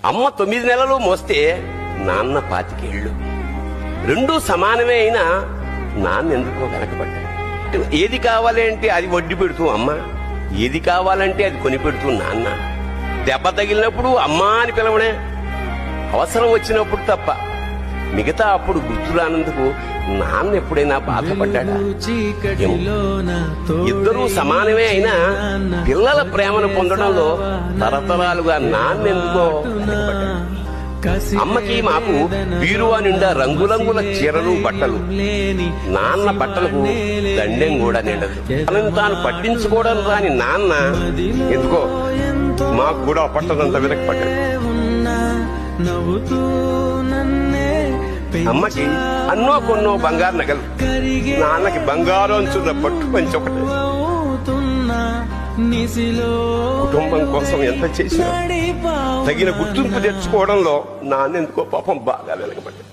అమ్మ 9 నెలలు మోస్తే నాన్న 25 ఏళ్ళు. రెండూ సమానమే అయినా నాన్న ఎందుకో వెనకబడ్డాడు. ఏది కావాలి అంటే అది వడ్డీ పెడుతూ అమ్మ, ఏది కావాలంటే అది కొని పెడుతూ నాన్న. దెబ్బ తగిలినప్పుడు అమ్మా అని పిలవడే, అవసరం వచ్చినప్పుడు తప్ప మిగతా అప్పుడు గుర్తురానందుకు నాన్న ఎప్పుడైనా బాధపడ్డాడా? ఇద్దరూ సమానమే అయినా పిల్లల ప్రేమను పొందడంలో తరతరాలుగా నాన్నెందుకో వెనకబడ్డాడు. అమ్మకి మాకు బీరువా నిండా రంగురంగుల చీరలు బట్టలు, నాన్న బట్టలకు దండెం కూడా నిండదు. తనని తాను పట్టించుకోవడం రాని నాన్న ఎందుకో మాకు కూడా పట్టదంత వెనకపడ్డాడు. అమ్మకి అన్నో కొన్నో బంగారు నగలు, నాన్నకి బంగారు అంచున్న పట్టు పంచి ఒకటే. కుటుంబం కోసం ఎంత చేసినా తగిన గుర్తింపు తెచ్చుకోవడంలో నాన్నెందుకో పాపం బాగా వెనకబడ్డాడు.